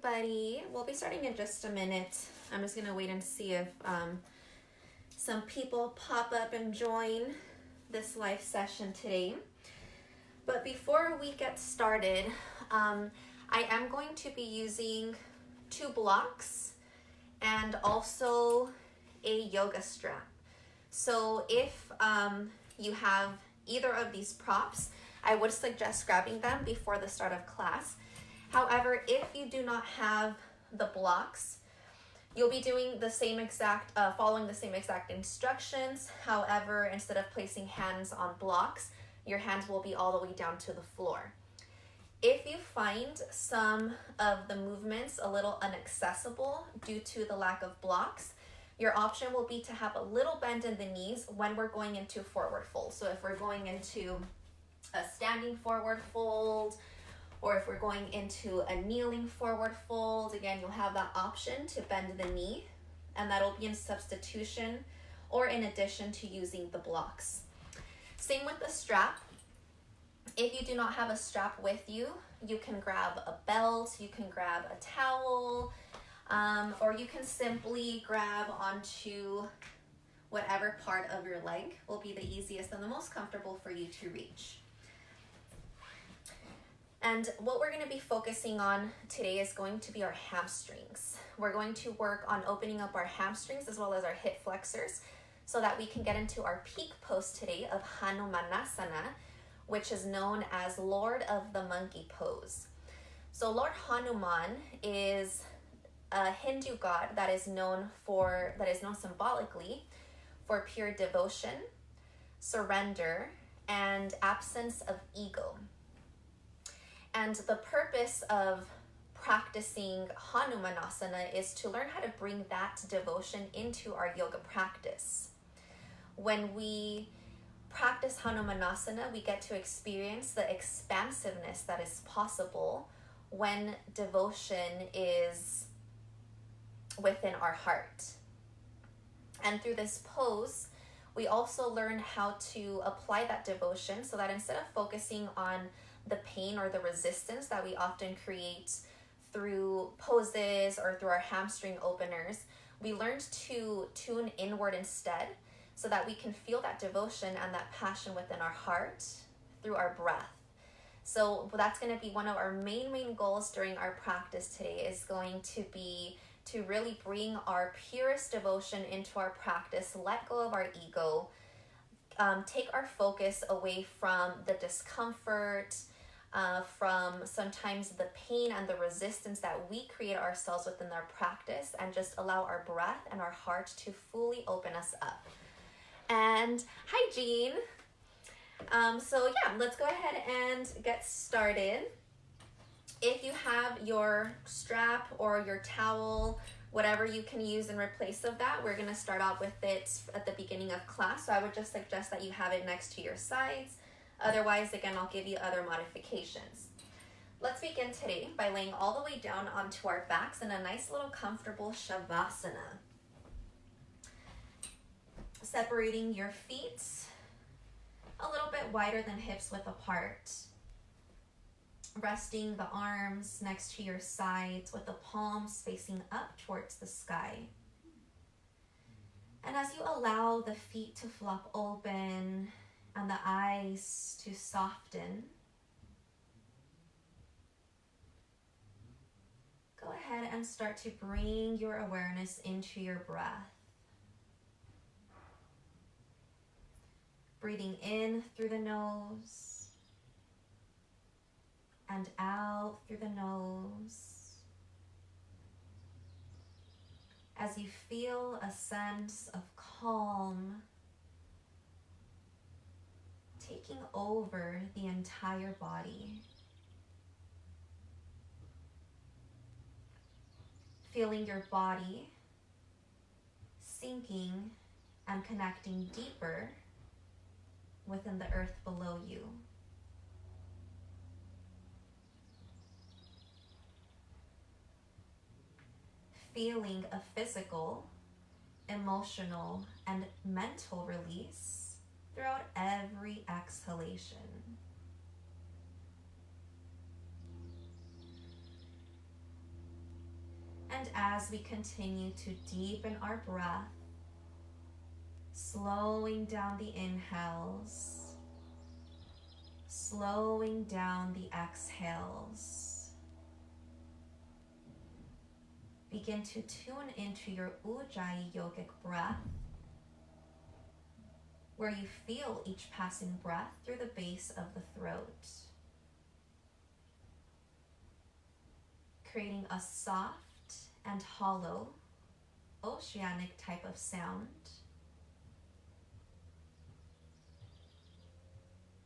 everybody. We'll be starting in just a minute. I'm just going to wait and see if some people pop up and join this live session today. But before we get started, I am going to be using 2 blocks and also a yoga strap. So if you have either of these props, I would suggest grabbing them before the start of class. However, if you do not have the blocks, you'll be doing the same exact, following the same exact instructions. However, instead of placing hands on blocks, your hands will be all the way down to the floor. If you find some of the movements a little inaccessible due to the lack of blocks, your option will be to have a little bend in the knees when we're going into forward fold. So if we're going into a standing forward fold, or if we're going into a kneeling forward fold, again, you'll have that option to bend the knee, and that'll be in substitution or in addition to using the blocks. Same with the strap. If you do not have a strap with you, you can grab a belt, you can grab a towel, or you can simply grab onto whatever part of your leg will be the easiest and the most comfortable for you to reach. And what we're going to be focusing on today is going to be our hamstrings. We're going to work on opening up our hamstrings as well as our hip flexors so that we can get into our peak pose today of Hanumanasana, which is known as Lord of the Monkey Pose. So Lord Hanuman is a Hindu god that is known symbolically for pure devotion, surrender, and absence of ego. And the purpose of practicing Hanumanasana is to learn how to bring that devotion into our yoga practice. When we practice Hanumanasana, we get to experience the expansiveness that is possible when devotion is within our heart. And through this pose, we also learn how to apply that devotion so that instead of focusing on the pain or the resistance that we often create through poses or through our hamstring openers, we learned to tune inward instead so that we can feel that devotion and that passion within our heart through our breath. So that's going to be one of our main goals during our practice today, is going to be to really bring our purest devotion into our practice, let go of our ego, take our focus away from the discomfort, from sometimes the pain and the resistance that we create ourselves within our practice, and just allow our breath and our heart to fully open us up. And hi, Jean. So let's go ahead and get started. If you have your strap or your towel, whatever you can use in replace of that, we're going to start out with it at the beginning of class. So I would just suggest that you have it next to your sides. Otherwise, again, I'll give you other modifications. Let's begin today by laying all the way down onto our backs in a nice little comfortable Shavasana. Separating your feet a little bit wider than hips width apart. Resting the arms next to your sides with the palms facing up towards the sky. And as you allow the feet to flop open and the eyes to soften, go ahead and start to bring your awareness into your breath. Breathing in through the nose and out through the nose. As you feel a sense of calm taking over the entire body. Feeling your body sinking and connecting deeper within the earth below you. Feeling a physical, emotional, and mental release throughout every exhalation. And as we continue to deepen our breath, slowing down the inhales, slowing down the exhales, begin to tune into your Ujjayi yogic breath, where you feel each passing breath through the base of the throat, creating a soft and hollow, oceanic type of sound,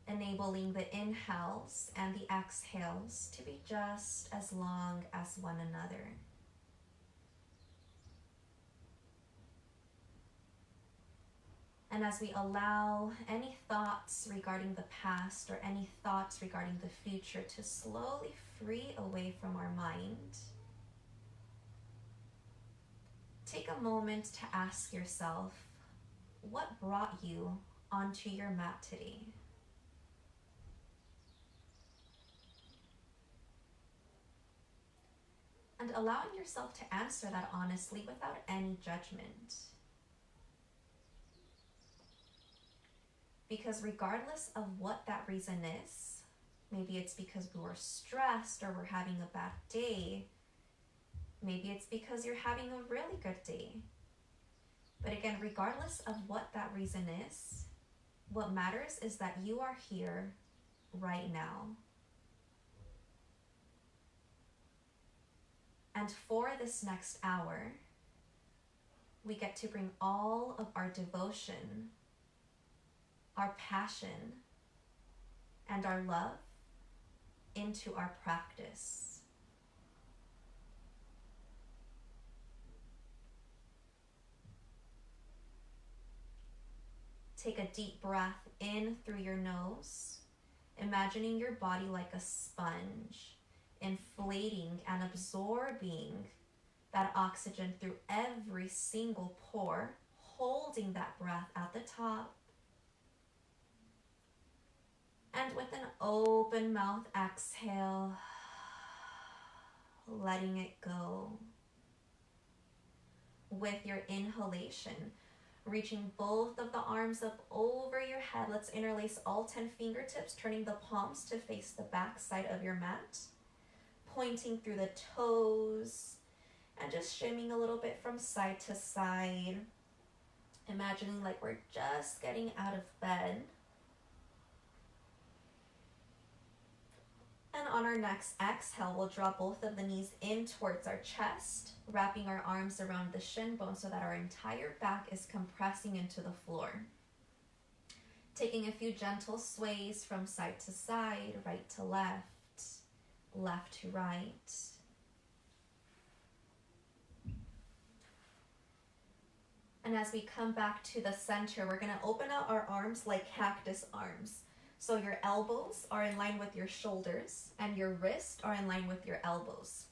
enabling the inhales and the exhales to be just as long as one another. And as we allow any thoughts regarding the past or any thoughts regarding the future to slowly free away from our mind, take a moment to ask yourself, what brought you onto your mat today? And allowing yourself to answer that honestly without any judgment. Because regardless of what that reason is, maybe it's because we were stressed or we're having a bad day, maybe it's because you're having a really good day. But again, regardless of what that reason is, what matters is that you are here right now. And for this next hour, we get to bring all of our devotion, our passion, and our love into our practice. Take a deep breath in through your nose, imagining your body like a sponge, inflating and absorbing that oxygen through every single pore, holding that breath at the top. And with an open mouth exhale, letting it go. With your inhalation, reaching both of the arms up over your head. Let's interlace all 10 fingertips, turning the palms to face the back side of your mat, pointing through the toes, and just shimmying a little bit from side to side. Imagining like we're just getting out of bed. And on our next exhale, we'll draw both of the knees in towards our chest, wrapping our arms around the shin bone so that our entire back is compressing into the floor. Taking a few gentle sways from side to side, right to left, left to right. And as we come back to the center, we're going to open out our arms like cactus arms. So your elbows are in line with your shoulders and your wrists are in line with your elbows.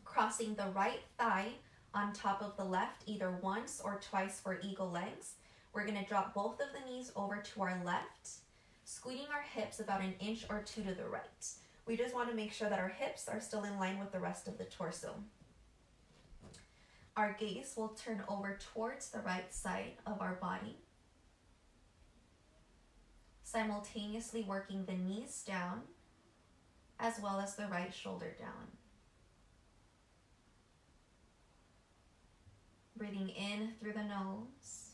Crossing the right thigh on top of the left, either once or twice for eagle legs. We're going to drop both of the knees over to our left, squeezing our hips about an inch or two to the right. We just want to make sure that our hips are still in line with the rest of the torso. Our gaze will turn over towards the right side of our body, simultaneously working the knees down as well as the right shoulder down. Breathing in through the nose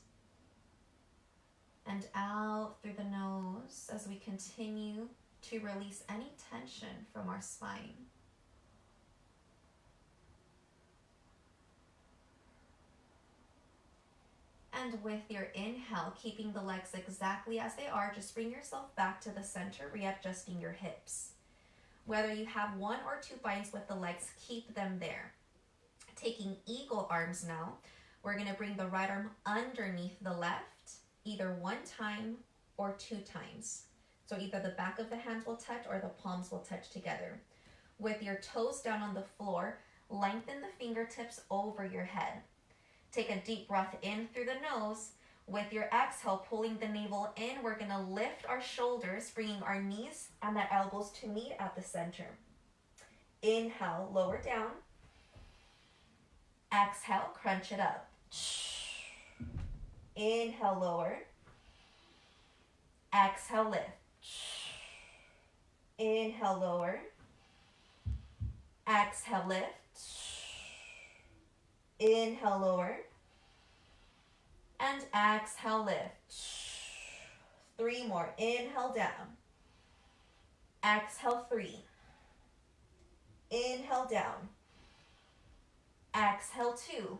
and out through the nose as we continue to release any tension from our spine. And with your inhale, keeping the legs exactly as they are, just bring yourself back to the center, readjusting your hips. Whether you have one or two binds with the legs, keep them there. Taking eagle arms now, we're going to bring the right arm underneath the left, either one time or two times. So either the back of the hands will touch or the palms will touch together. With your toes down on the floor, lengthen the fingertips over your head. Take a deep breath in through the nose. With your exhale, pulling the navel in, we're going to lift our shoulders, bringing our knees and our elbows to meet at the center. Inhale, lower down. Exhale, crunch it up. Inhale, lower. Exhale, lift. Inhale, lower. Exhale, lift. Inhale, lower. And exhale, lift. 3 more. Inhale, down. Exhale, 3. Inhale, down. Exhale, 2.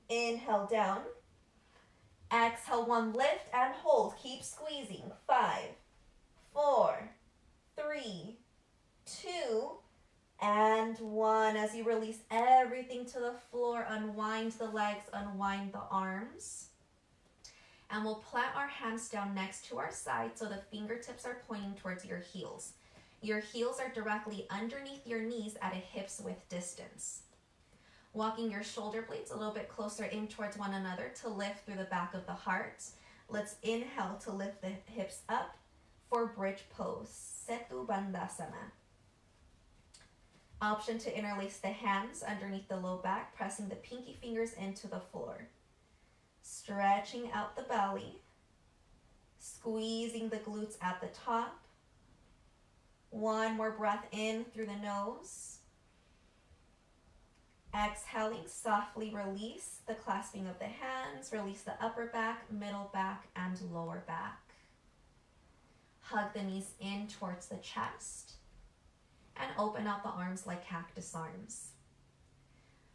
Inhale, down. Exhale, 1. Lift and hold. Keep squeezing. 5, 4, 3, 2, and 1. As you release everything to the floor, unwind the legs, unwind the arms. And we'll plant our hands down next to our side so the fingertips are pointing towards your heels. Your heels are directly underneath your knees at a hip's width distance. Walking your shoulder blades a little bit closer in towards one another to lift through the back of the heart. Let's inhale to lift the hips up for bridge pose, Setu Bandhasana. Option to interlace the hands underneath the low back, pressing the pinky fingers into the floor. Stretching out the belly, squeezing the glutes at the top. 1 more breath in through the nose. Exhaling, softly release the clasping of the hands, release the upper back, middle back, and lower back. Hug the knees in towards the chest and open out the arms like cactus arms.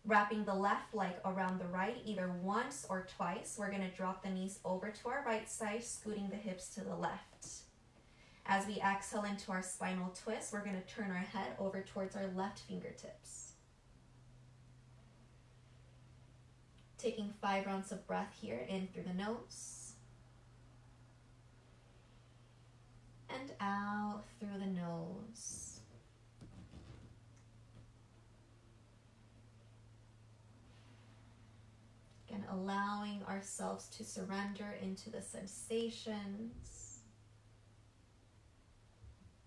Wrapping the left leg around the right either once or twice, we're going to drop the knees over to our right side, scooting the hips to the left. As we exhale into our spinal twist, we're going to turn our head over towards our left fingertips. Taking 5 rounds of breath here, in through the nose and out through the nose. And allowing ourselves to surrender into the sensations.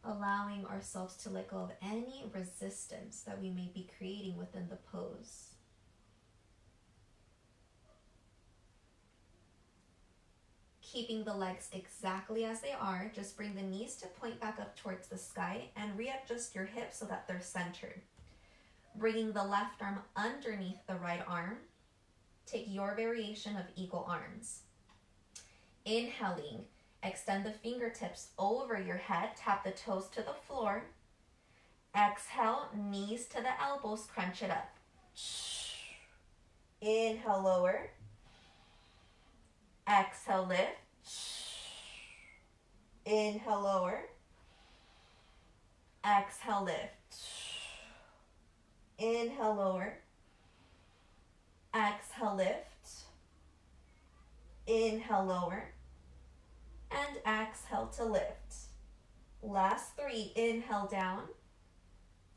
Allowing ourselves to let go of any resistance that we may be creating within the pose. Keeping the legs exactly as they are, just bring the knees to point back up towards the sky and readjust your hips so that they're centered. Bringing the left arm underneath the right arm. Take your variation of eagle arms. Inhaling, extend the fingertips over your head, tap the toes to the floor. Exhale, knees to the elbows, crunch it up. Inhale, lower. Exhale, lift. Inhale, lower. Exhale, lift. Inhale, lower. Exhale, lift. Inhale, lower. And exhale to lift. Last 3. Inhale, down.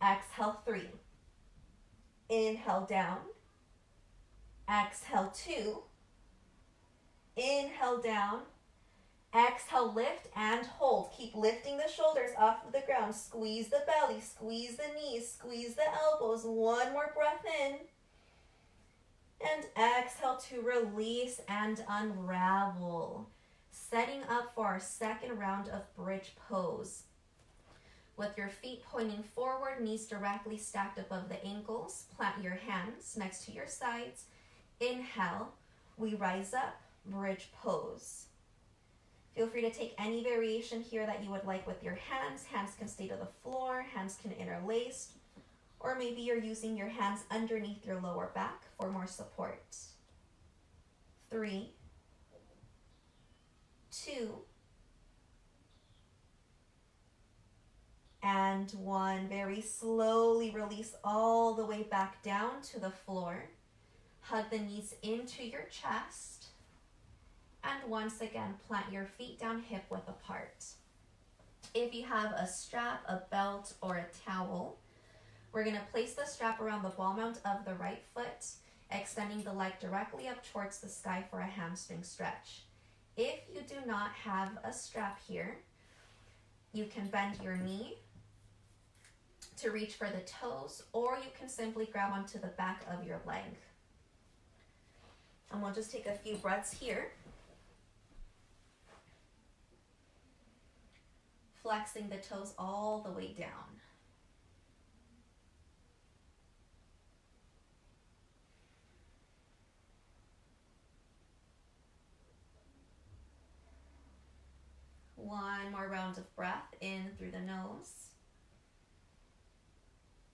Exhale, 3. Inhale, down. Exhale, 2. Inhale, down. Exhale, lift and hold. Keep lifting the shoulders off of the ground. Squeeze the belly, squeeze the knees, squeeze the elbows. 1 more breath in. And exhale to release and unravel. Setting up for our second round of bridge pose. With your feet pointing forward, knees directly stacked above the ankles, plant your hands next to your sides. Inhale, we rise up, bridge pose. Feel free to take any variation here that you would like with your hands. Hands can stay to the floor, hands can interlace, or maybe you're using your hands underneath your lower back for more support. 3, 2, and 1. Very slowly release all the way back down to the floor. Hug the knees into your chest. And once again, plant your feet down hip width apart. If you have a strap, a belt, or a towel, we're going to place the strap around the ball mount of the right foot, extending the leg directly up towards the sky for a hamstring stretch. If you do not have a strap here, you can bend your knee to reach for the toes, or you can simply grab onto the back of your leg. And we'll just take a few breaths here. Flexing the toes all the way down. One more round of breath in through the nose,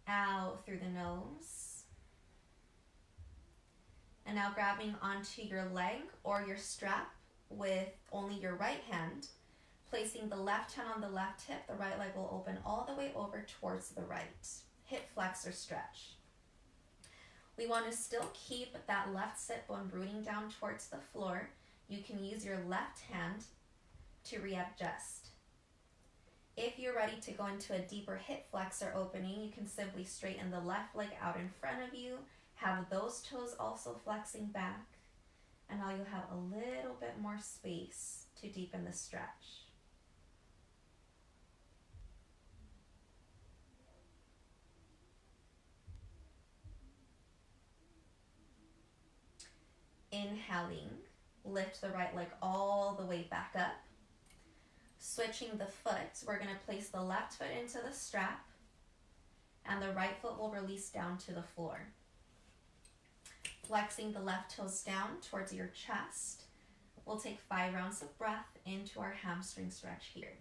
out through the nose. And now grabbing onto your leg or your strap with only your right hand, placing the left hand on the left hip, the right leg will open all the way over towards the right. Hip flexor stretch. We want to still keep that left sit bone rooting down towards the floor. You can use your left hand to readjust. If you're ready to go into a deeper hip flexor opening, you can simply straighten the left leg out in front of you, have those toes also flexing back, and now you'll have a little bit more space to deepen the stretch. Inhaling, lift the right leg all the way back up. Switching the foot, we're going to place the left foot into the strap and the right foot will release down to the floor. Flexing the left toes down towards your chest. We'll take 5 rounds of breath into our hamstring stretch here.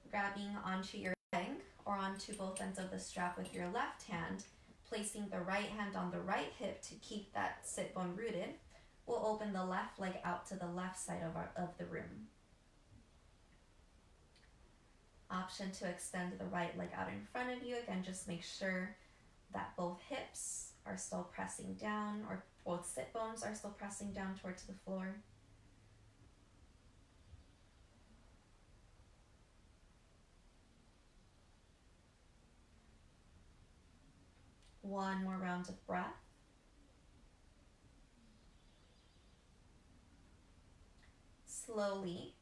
Grabbing onto your leg or onto both ends of the strap with your left hand, placing the right hand on the right hip to keep that sit bone rooted, we'll open the left leg out to the left side of the room. Option to extend the right leg out in front of you. Again, just make sure that both hips are still pressing down, or both sit bones are still pressing down towards the floor. One more round of breath. Slowly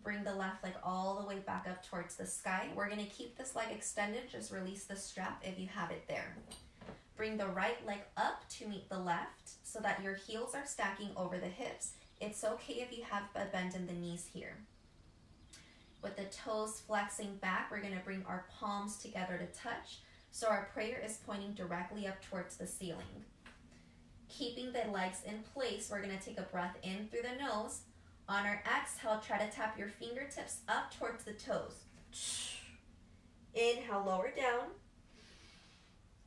bring the left leg all the way back up towards the sky. We're going to keep this leg extended. Just release the strap if you have it there. Bring the right leg up to meet the left so that your heels are stacking over the hips. It's okay if you have a bend in the knees here. With the toes flexing back, we're going to bring our palms together to touch. So our prayer is pointing directly up towards the ceiling. Keeping the legs in place, we're going to take a breath in through the nose. On our exhale, try to tap your fingertips up towards the toes. Inhale, lower down.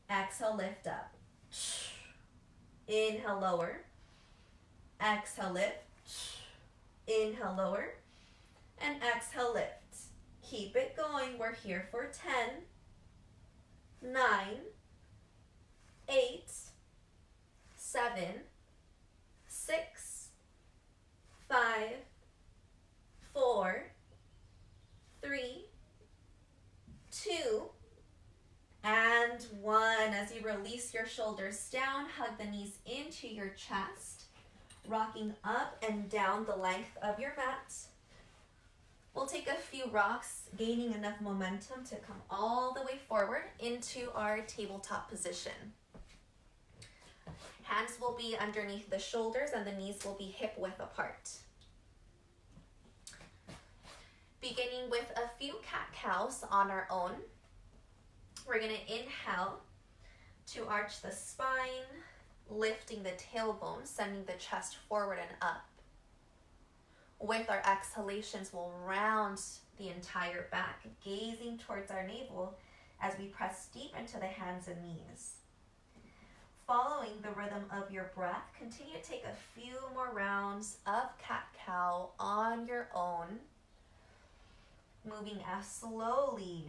Exhale, lift up. Inhale, lower. Exhale, lift. Inhale, lower. And exhale, lift. Keep it going. We're here for 10. 9, 8, 7, 6, 5, 4, 3, 2, and 1. As you release your shoulders down, hug the knees into your chest, rocking up and down the length of your mat. We'll take a few rocks, gaining enough momentum to come all the way forward into our tabletop position. Hands will be underneath the shoulders and the knees will be hip width apart. Beginning with a few cat-cows on our own. We're going to inhale to arch the spine, lifting the tailbone, sending the chest forward and up. With our exhalations, we'll round the entire back, gazing towards our navel as we press deep into the hands and knees. Following the rhythm of your breath, continue to take a few more rounds of cat-cow on your own, moving as slowly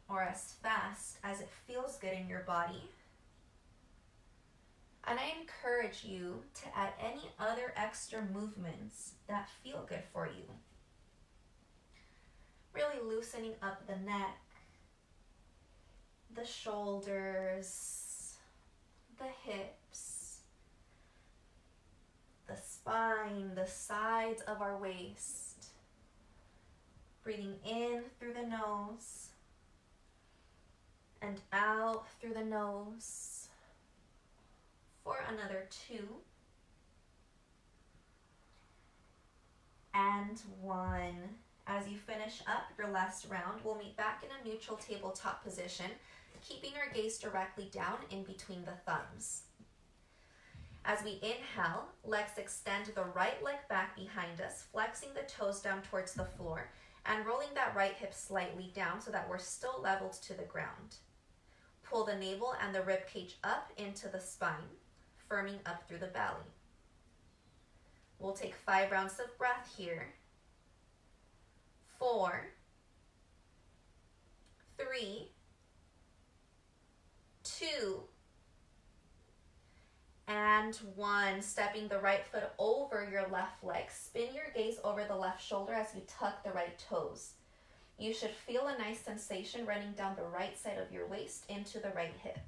or as fast as it feels good in your body. And I encourage you to add any other extra movements that feel good for you. Really loosening up the neck, the shoulders, the hips, the spine, the sides of our waist. Breathing in through the nose and out through the nose for another 2 and 1. As you finish up your last round, we'll meet back in a neutral tabletop position, keeping our gaze directly down in between the thumbs. As we inhale, let's extend the right leg back behind us, flexing the toes down towards the floor and rolling that right hip slightly down so that we're still leveled to the ground. Pull the navel and the rib cage up into the spine, firming up through the belly. We'll take 5 rounds of breath here. 4, 3, 2, and 1. Stepping the right foot over your left leg. Spin your gaze over the left shoulder as you tuck the right toes. You should feel a nice sensation running down the right side of your waist into the right hip.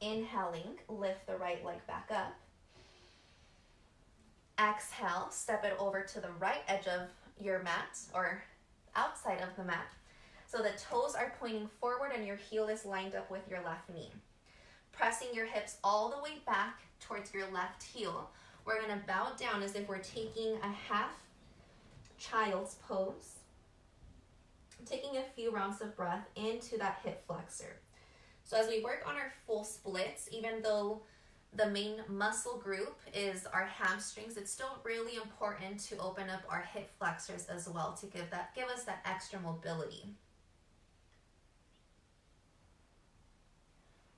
Inhaling, lift the right leg back up. Exhale, step it over to the right edge of your mat or outside of the mat. So the toes are pointing forward and your heel is lined up with your left knee. Pressing your hips all the way back towards your left heel. We're going to bow down as if we're taking a half child's pose. Taking a few rounds of breath into that hip flexor. So as we work on our full splits, even though the main muscle group is our hamstrings, it's still really important to open up our hip flexors as well to give us that extra mobility.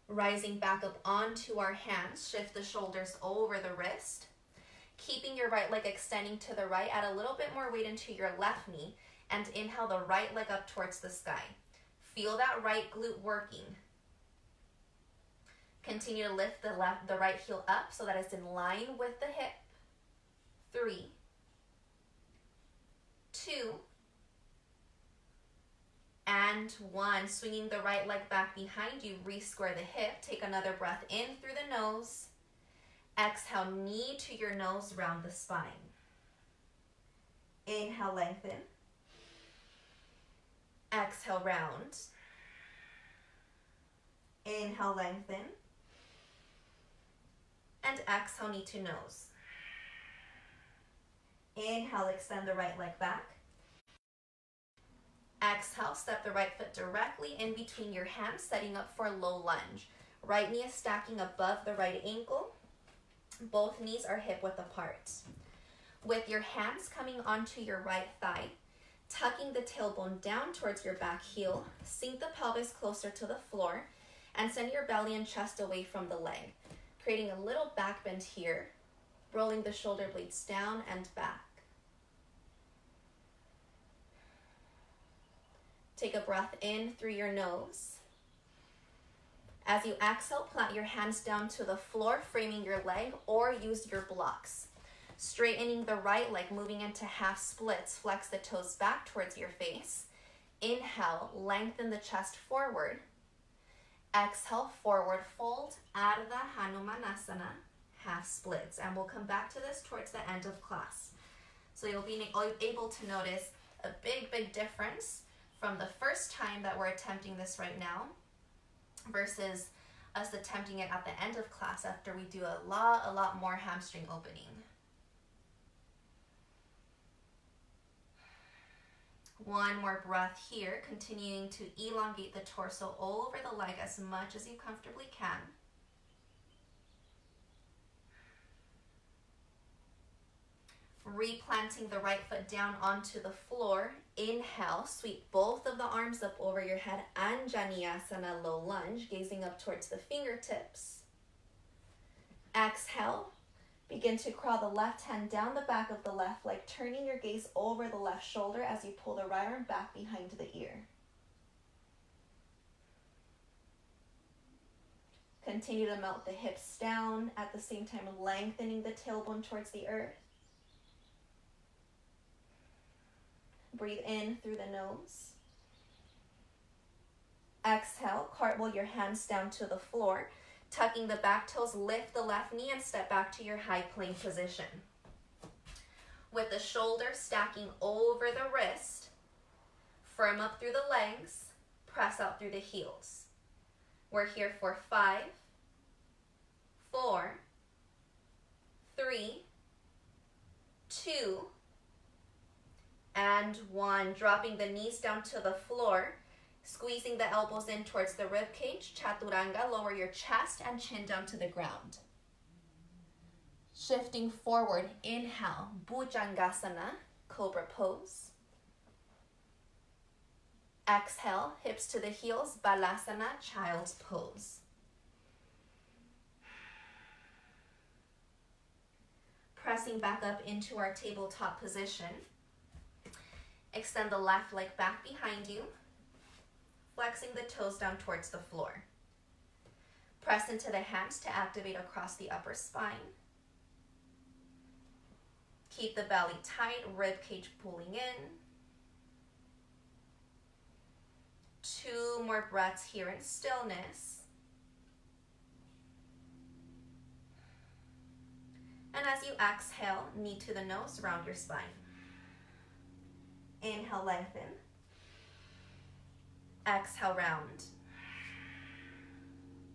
Rising back up onto our hands, shift the shoulders over the wrist. Keeping your right leg extending to the right, add a little bit more weight into your left knee and inhale the right leg up towards the sky. Feel that right glute working. Continue to lift the right heel up so that it's in line with the hip. 3, 2, and 1. Swinging the right leg back behind you, re-square the hip. Take another breath in through the nose. Exhale, knee to your nose, round the spine. Inhale, lengthen. Exhale, round. Inhale, lengthen. And exhale, knee to nose. Inhale, extend the right leg back. Exhale, step the right foot directly in between your hands, setting up for a low lunge. Right knee is stacking above the right ankle. Both knees are hip width apart. With your hands coming onto your right thigh, tucking the tailbone down towards your back heel, sink the pelvis closer to the floor, and send your belly and chest away from the leg, creating a little back bend here, rolling the shoulder blades down and back. Take a breath in through your nose. As you exhale, plant your hands down to the floor, framing your leg, or use your blocks. Straightening the right leg, moving into half splits. Flex the toes back towards your face. Inhale, lengthen the chest forward. Exhale, forward fold out of the Hanumanasana, half splits. And we'll come back to this towards the end of class. So you'll be able to notice a big difference from the first time that we're attempting this right now versus us attempting it at the end of class after we do a lot more hamstring opening. One more breath here, continuing to elongate the torso over the leg as much as you comfortably can. Replanting the right foot down onto the floor. Inhale, sweep both of the arms up over your head. Anjaneyasana, low lunge, gazing up towards the fingertips. Exhale, begin to crawl the left hand down the back of the left leg, turning your gaze over the left shoulder as you pull the right arm back behind the ear. Continue to melt the hips down, at the same time lengthening the tailbone towards the earth. Breathe in through the nose. Exhale, cartwheel your hands down to the floor. Tucking the back toes, lift the left knee and step back to your high plank position. With the shoulders stacking over the wrist, firm up through the legs, press out through the heels. We're here for 5, 4, 3, 2, and 1. Dropping the knees down to the floor, squeezing the elbows in towards the rib cage. Chaturanga, lower your chest and chin down to the ground. Shifting forward, inhale, Bhujangasana, cobra pose. Exhale, hips to the heels, Balasana, child's pose. Pressing back up into our tabletop position. Extend the left leg back behind you, flexing the toes down towards the floor. Press into the hands to activate across the upper spine. Keep the belly tight, rib cage pulling in. 2 more breaths here in stillness. And as you exhale, knee to the nose, round your spine. Inhale, lengthen. Exhale, round.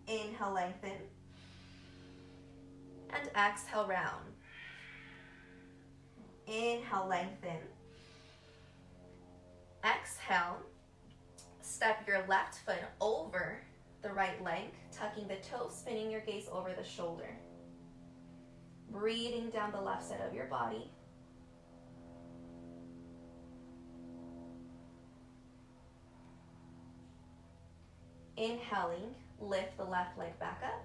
Inhale, lengthen. And exhale, round. Inhale, lengthen. Exhale. Step your left foot over the right leg, tucking the toes, spinning your gaze over the shoulder. Breathing down the left side of your body. Inhaling, lift the left leg back up.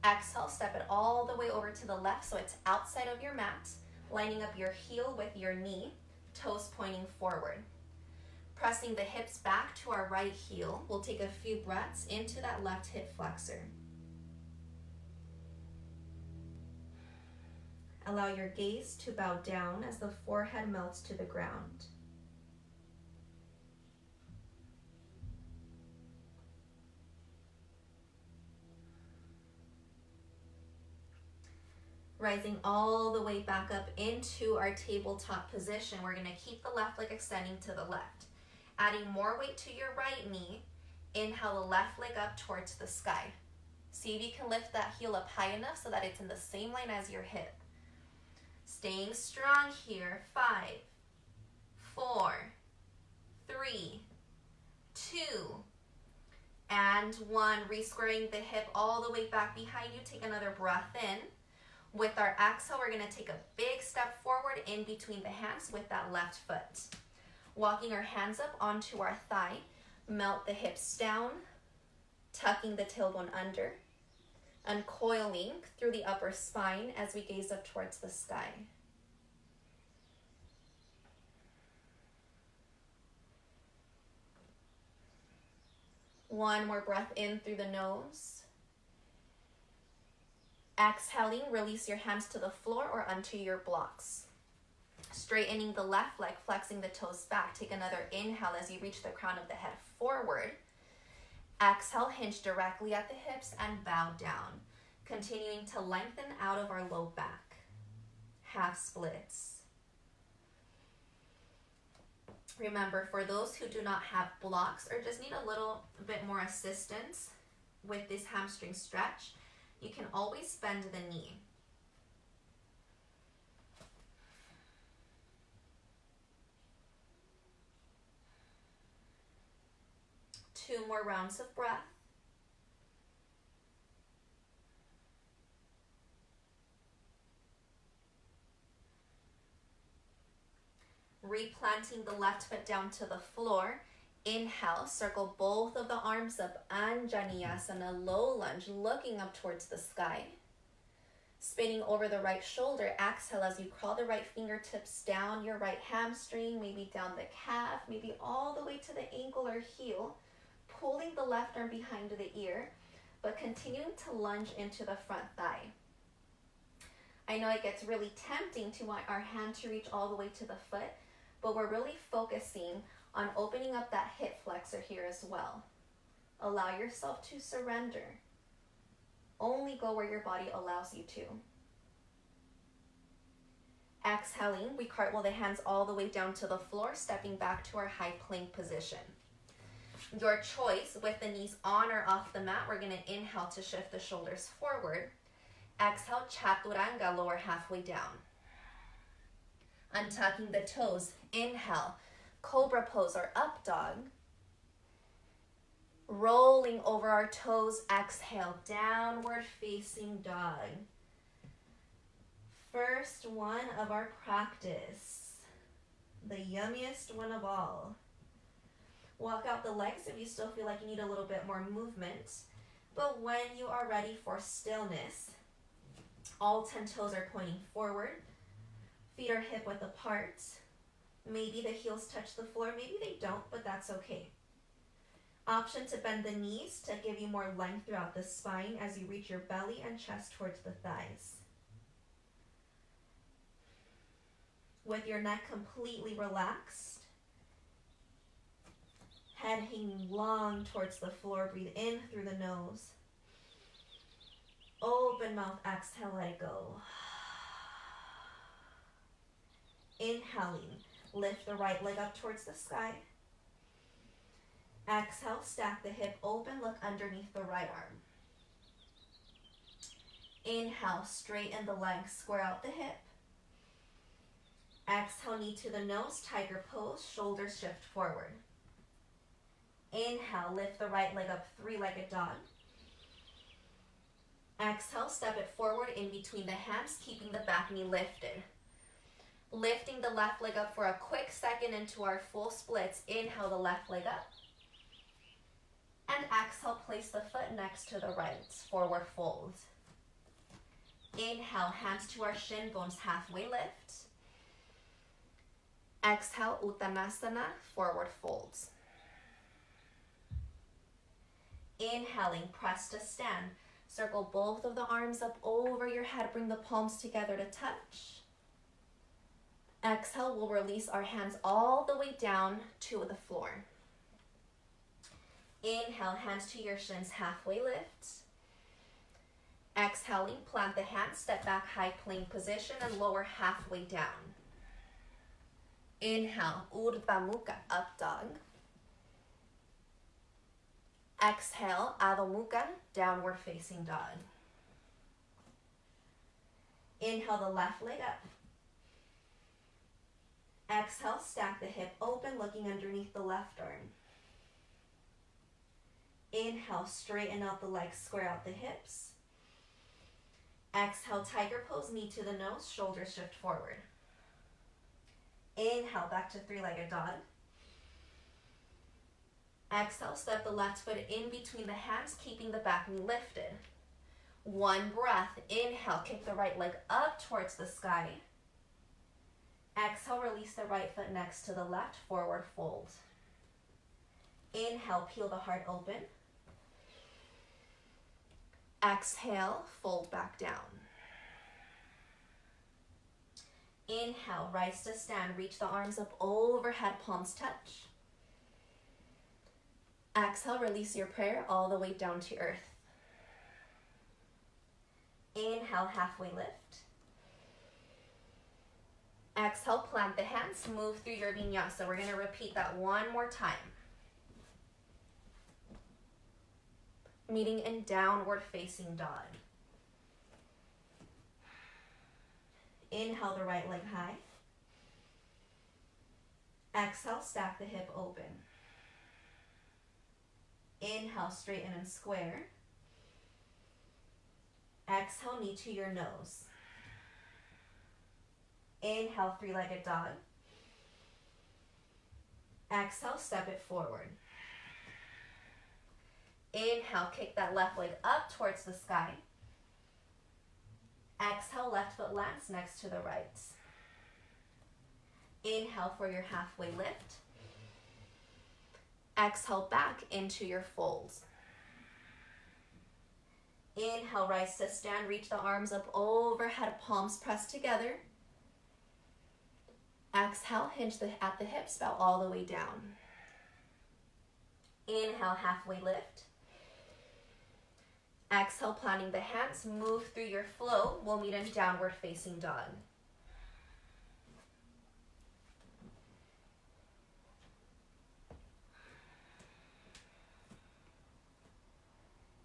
Exhale, step it all the way over to the left so it's outside of your mat, lining up your heel with your knee, toes pointing forward. Pressing the hips back to our right heel, we'll take a few breaths into that left hip flexor. Allow your gaze to bow down as the forehead melts to the ground. Rising all the way back up into our tabletop position, we're going to keep the left leg extending to the left. Adding more weight to your right knee, inhale the left leg up towards the sky. See if you can lift that heel up high enough so that it's in the same line as your hip. Staying strong here. 5, 4, 3, 2, and 1. Re-squaring the hip all the way back behind you. Take another breath in. With our exhale, we're going to take a big step forward in between the hands with that left foot. Walking our hands up onto our thigh. Melt the hips down. Tucking the tailbone under. Uncoiling through the upper spine as we gaze up towards the sky. One more breath in through the nose. Exhaling, release your hands to the floor or onto your blocks. Straightening the left leg, flexing the toes back. Take another inhale as you reach the crown of the head forward. Exhale, hinge directly at the hips and bow down. Continuing to lengthen out of our low back. Half splits. Remember, for those who do not have blocks or just need a little bit more assistance with this hamstring stretch, you can always bend the knee. Two more rounds of breath. Replanting the left foot down to the floor. Inhale, circle both of the arms up, Anjaneyasana, low lunge, looking up towards the sky. Spinning over the right shoulder, exhale as you crawl the right fingertips down your right hamstring, maybe down the calf, maybe all the way to the ankle or heel. Pulling the left arm behind the ear, but continuing to lunge into the front thigh. I know it gets really tempting to want our hand to reach all the way to the foot, but we're really focusing on opening up that hip flexor here as well. Allow yourself to surrender. Only go where your body allows you to. Exhaling, we cartwheel the hands all the way down to the floor, stepping back to our high plank position. Your choice, with the knees on or off the mat, we're going to inhale to shift the shoulders forward. Exhale, chaturanga, lower halfway down. Untucking the toes, inhale, cobra pose or up dog. Rolling over our toes, exhale, downward facing dog. First one of our practice, the yummiest one of all. Walk out the legs if you still feel like you need a little bit more movement. But when you are ready for stillness, all 10 toes are pointing forward. Feet are hip width apart. Maybe the heels touch the floor, maybe they don't, but that's okay. Option to bend the knees to give you more length throughout the spine as you reach your belly and chest towards the thighs. With your neck completely relaxed, head hanging long towards the floor, breathe in through the nose. Open mouth, exhale, let it go. Inhaling, lift the right leg up towards the sky. Exhale, stack the hip open, look underneath the right arm. Inhale, straighten the leg, square out the hip. Exhale, knee to the nose, tiger pose, shoulders shift forward. Inhale, lift the right leg up, three-legged dog. Exhale, step it forward in between the hands, keeping the back knee lifted. Lifting the left leg up for a quick second into our full splits. Inhale the left leg up. And exhale, place the foot next to the right, forward fold. Inhale, hands to our shin bones, halfway lift. Exhale, Uttanasana, forward folds. Inhaling, press to stand. Circle both of the arms up over your head. Bring the palms together to touch. Exhale, we'll release our hands all the way down to the floor. Inhale, hands to your shins, halfway lift. Exhaling, plant the hands, step back, high plank position, and lower halfway down. Inhale, Urdhva Mukha, up dog. Exhale, Adho Mukha, downward facing dog. Inhale the left leg up. Exhale, stack the hip open, looking underneath the left arm. Inhale, straighten out the legs, square out the hips. Exhale, tiger pose, knee to the nose, shoulders shift forward. Inhale, back to three-legged dog. Exhale, step the left foot in between the hands, keeping the back knee lifted. One breath. Inhale, kick the right leg up towards the sky. Exhale, release the right foot next to the left, forward fold. Inhale, peel the heart open. Exhale, fold back down. Inhale, rise to stand, reach the arms up overhead, palms touch. Exhale, release your prayer all the way down to earth. Inhale, halfway lift. Exhale, plant the hands, move through your vinyasa. We're going to repeat that one more time. Meeting in downward facing dog. Inhale the right leg high. Exhale, stack the hip open. Inhale, straighten and square. Exhale, knee to your nose. Inhale, three-legged dog. Exhale, step it forward. Inhale, kick that left leg up towards the sky. Exhale, left foot lands next to the right. Inhale for your halfway lift. Exhale back into your folds. Inhale, rise to stand, reach the arms up overhead, palms pressed together. Exhale, hinge at the hips, bow all the way down. Inhale, halfway lift. Exhale, planting the hands, move through your flow. We'll meet in downward facing dog.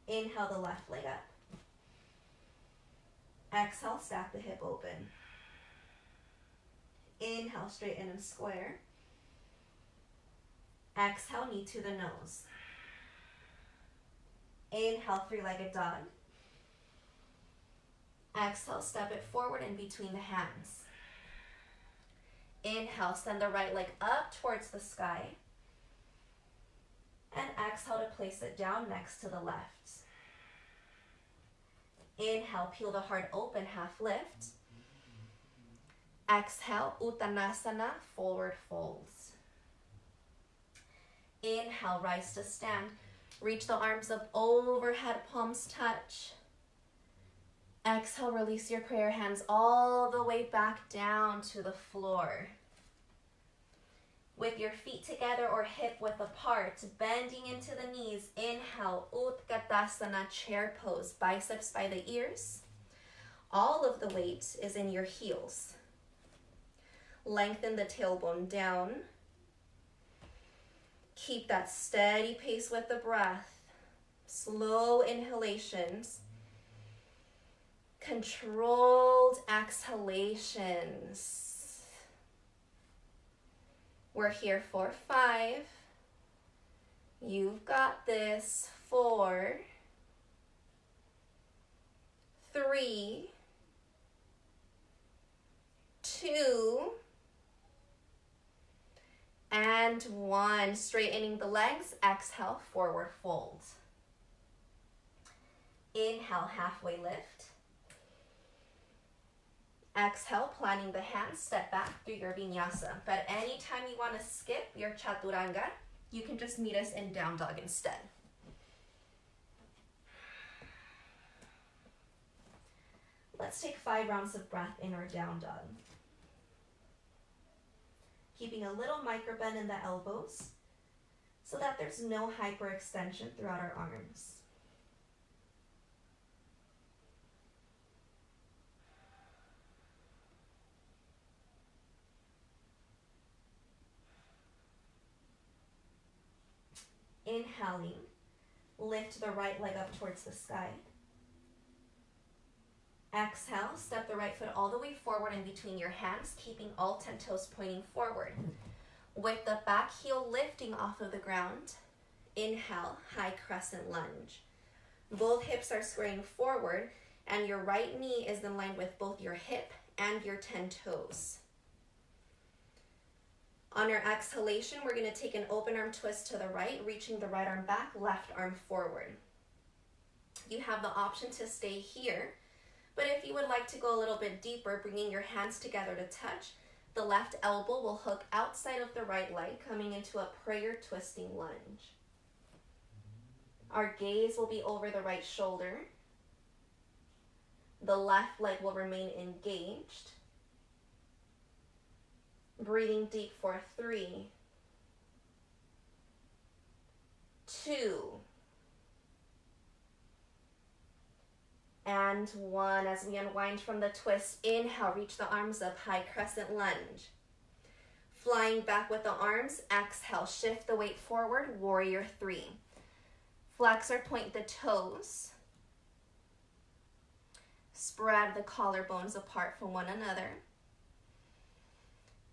Inhale the left leg up. Exhale, stack the hip open. Inhale, straighten and square. Exhale, knee to the nose. Inhale, three-legged dog. Exhale, step it forward in between the hands. Inhale, send the right leg up towards the sky. And exhale to place it down next to the left. Inhale, peel the heart open, half lift. Exhale, Uttanasana, forward folds. Inhale, rise to stand. Reach the arms up overhead, palms touch. Exhale, release your prayer hands all the way back down to the floor. With your feet together or hip width apart, bending into the knees. Inhale, Utkatasana, chair pose, biceps by the ears. All of the weight is in your heels. Lengthen the tailbone down. Keep that steady pace with the breath. Slow inhalations. Controlled exhalations. We're here for 5. You've got this. 4, 3, 2, and 1. Straightening the legs. Exhale, forward fold. Inhale, halfway lift. Exhale, planting the hands, step back through your vinyasa. But anytime you want to skip your chaturanga, you can just meet us in down dog instead. Let's take 5 rounds of breath in our down dog. Keeping a little micro bend in the elbows so that there's no hyperextension throughout our arms. Inhaling, lift the right leg up towards the sky. Exhale, step the right foot all the way forward in between your hands, keeping all 10 toes pointing forward. With the back heel lifting off of the ground, inhale, high crescent lunge. Both hips are squaring forward, and your right knee is in line with both your hip and your 10 toes. On our exhalation, we're going to take an open arm twist to the right, reaching the right arm back, left arm forward. You have the option to stay here, but if you would like to go a little bit deeper, bringing your hands together to touch, the left elbow will hook outside of the right leg, coming into a prayer twisting lunge. Our gaze will be over the right shoulder. The left leg will remain engaged. Breathing deep for 3, 2, and 1. As we unwind from the twist, inhale, reach the arms up, high crescent lunge. Flying back with the arms, exhale, shift the weight forward, warrior 3. Flex or point the toes. Spread the collarbones apart from one another.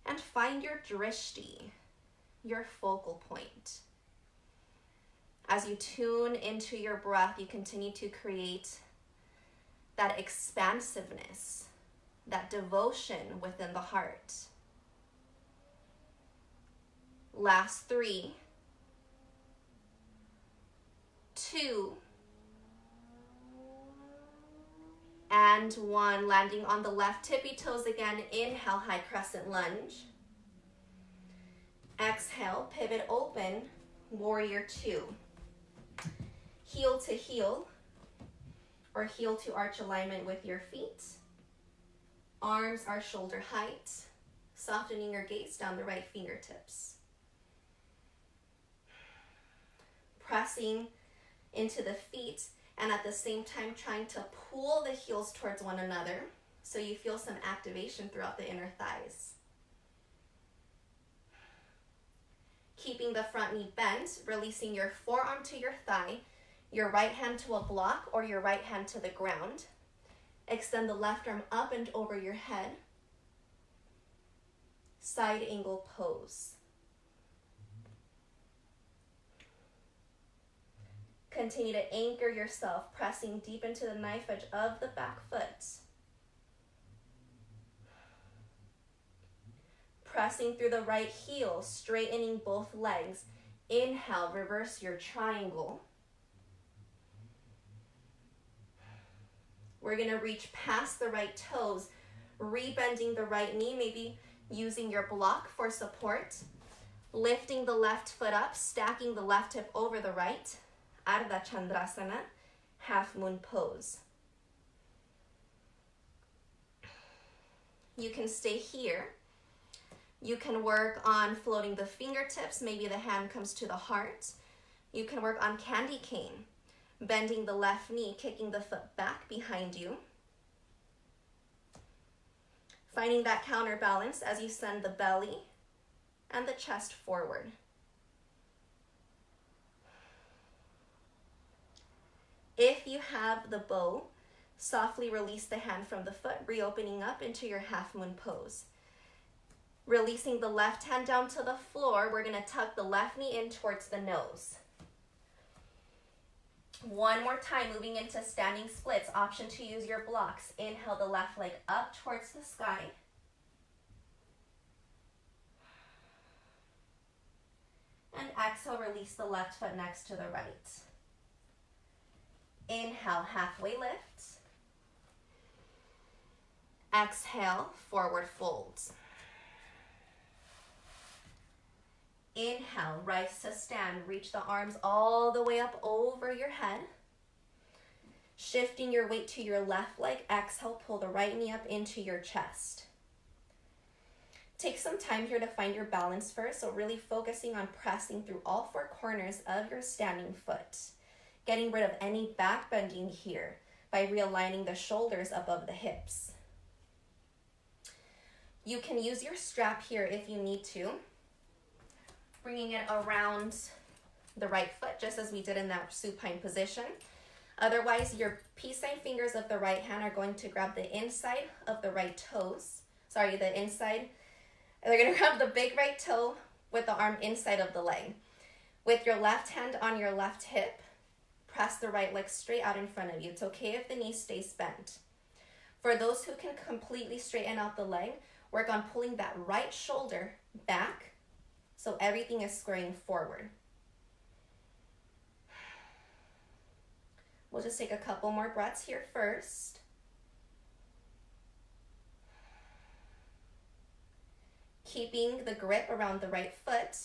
And find your drishti, your focal point. As you tune into your breath, you continue to create that expansiveness, that devotion within the heart. Last 3, 2, and 1. Landing on the left tippy toes again. Inhale, high crescent lunge. Exhale, pivot open, warrior 2. Heel to heel, or heel to arch alignment with your feet. Arms are shoulder height. Softening your gaze down the right fingertips. Pressing into the feet and at the same time trying to pull the heels towards one another so you feel some activation throughout the inner thighs. Keeping the front knee bent, releasing your forearm to your thigh, your right hand to a block or your right hand to the ground. Extend the left arm up and over your head. Side angle pose. Continue to anchor yourself, pressing deep into the knife edge of the back foot. Pressing through the right heel, straightening both legs. Inhale, reverse your triangle. We're gonna reach past the right toes, rebending the right knee, maybe using your block for support. Lifting the left foot up, stacking the left hip over the right. Ardha Chandrasana, half moon pose. You can stay here. You can work on floating the fingertips. Maybe the hand comes to the heart. You can work on candy cane, bending the left knee, kicking the foot back behind you. Finding that counterbalance as you send the belly and the chest forward. If you have the bow, softly release the hand from the foot, reopening up into your half moon pose. Releasing the left hand down to the floor, we're gonna tuck the left knee in towards the nose. One more time, moving into standing splits. Option to use your blocks. Inhale the left leg up towards the sky. And exhale, release the left foot next to the right. Inhale, halfway lift. Exhale, forward folds. Inhale, rise to stand. Reach the arms all the way up over your head. Shifting your weight to your left leg. Exhale, pull the right knee up into your chest. Take some time here to find your balance first. So really focusing on pressing through all four corners of your standing foot. Getting rid of any back bending here by realigning the shoulders above the hips. You can use your strap here if you need to. Bringing it around the right foot, just as we did in that supine position. Otherwise, your peace sign fingers of the right hand are going to grab the inside of the right toes. Sorry, the inside. They're going to grab the big right toe with the arm inside of the leg. With your left hand on your left hip, press the right leg straight out in front of you. It's okay if the knee stays bent. For those who can completely straighten out the leg, work on pulling that right shoulder back so everything is squaring forward. We'll just take a couple more breaths here first. Keeping the grip around the right foot,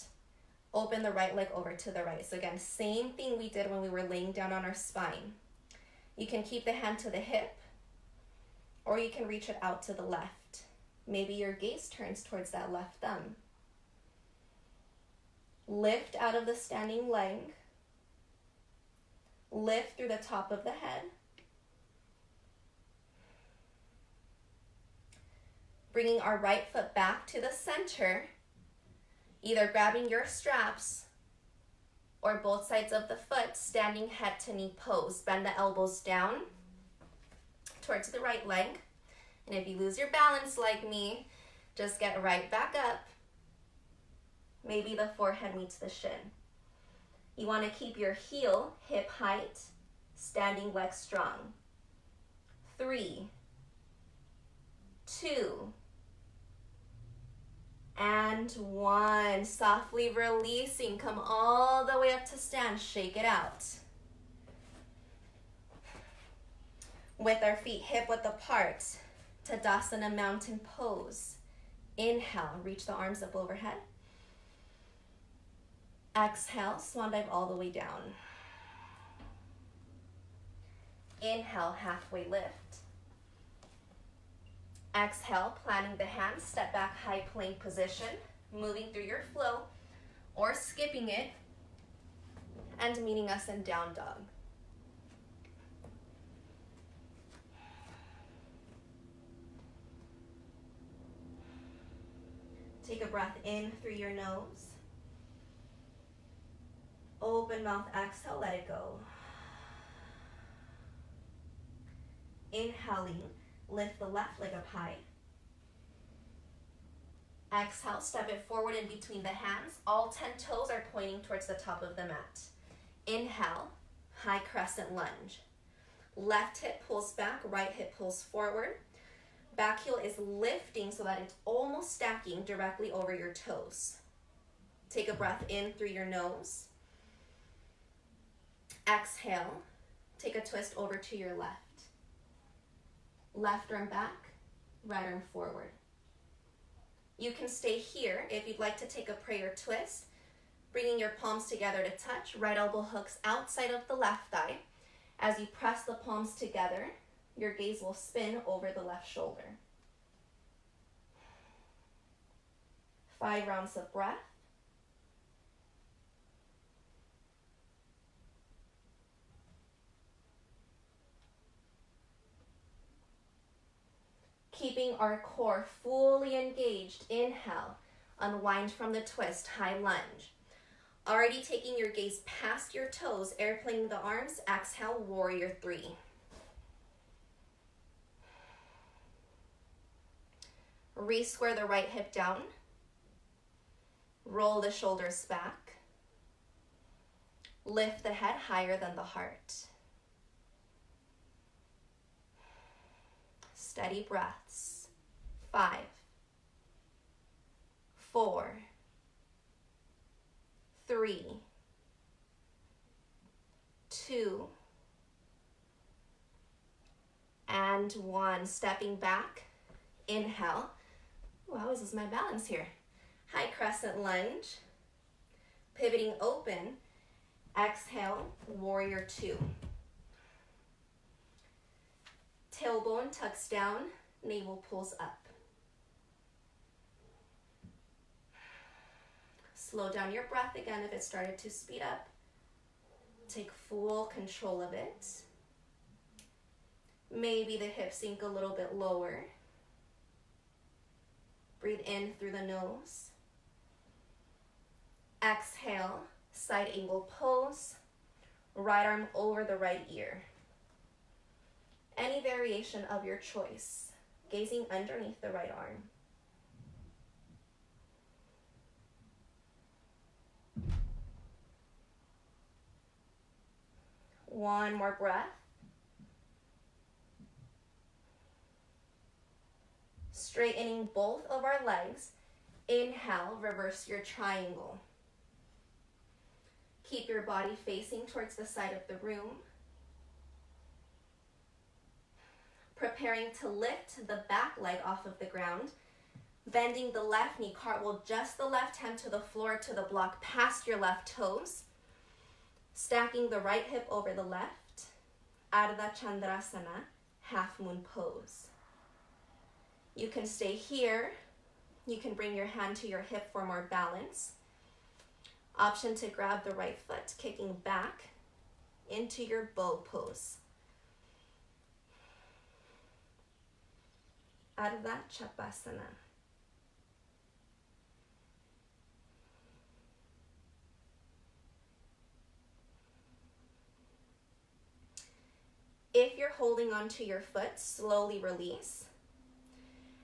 open the right leg over to the right. So again, same thing we did when we were laying down on our spine. You can keep the hand to the hip, or you can reach it out to the left. Maybe your gaze turns towards that left thumb. Lift out of the standing leg. Lift through the top of the head. Bringing our right foot back to the center, either grabbing your straps or both sides of the foot, standing head to knee pose. Bend the elbows down towards the right leg. And if you lose your balance like me, just get right back up. Maybe the forehead meets the shin. You want to keep your heel hip height, standing leg strong. 3, 2, and 1. Softly releasing. Come all the way up to stand. Shake it out. With our feet hip width apart, Tadasana mountain pose. Inhale, reach the arms up overhead. Exhale, swan dive all the way down. Inhale, halfway lift. Exhale, planting the hands, step back, high plank position, moving through your flow or skipping it and meeting us in down dog. Take a breath in through your nose. Open mouth, exhale, let it go. Inhaling, lift the left leg up high. Exhale, step it forward in between the hands. All 10 toes are pointing towards the top of the mat. Inhale, high crescent lunge. Left hip pulls back, right hip pulls forward. Back heel is lifting so that it's almost stacking directly over your toes. Take a breath in through your nose. Exhale, take a twist over to your left. Left arm back, right arm forward. You can stay here if you'd like to take a prayer twist, bringing your palms together to touch, right elbow hooks outside of the left thigh. As you press the palms together, your gaze will spin over the left shoulder. 5 rounds of breath. Keeping our core fully engaged, inhale, unwind from the twist, high lunge. Already taking your gaze past your toes, airplaning the arms, exhale, warrior 3. Re-square the right hip down. Roll the shoulders back. Lift the head higher than the heart. Steady breaths. 5, 4, 3, 2, and 1. Stepping back. Inhale. Ooh, how is this my balance here? High crescent lunge. Pivoting open. Exhale, warrior 2. Tailbone tucks down, navel pulls up. Slow down your breath again if it started to speed up. Take full control of it. Maybe the hips sink a little bit lower. Breathe in through the nose. Exhale, side angle pose. Right arm over the right ear. Any variation of your choice. Gazing underneath the right arm. One more breath. Straightening both of our legs. Inhale, reverse your triangle. Keep your body facing towards the side of the room. Preparing to lift the back leg off of the ground. Bending the left knee, cartwheel just the left hand to the floor to the block past your left toes. Stacking the right hip over the left. Ardha Chandrasana, half moon pose. You can stay here. You can bring your hand to your hip for more balance. Option to grab the right foot, kicking back into your bow pose. Ardha Chapasana. If you're holding onto your foot, slowly release.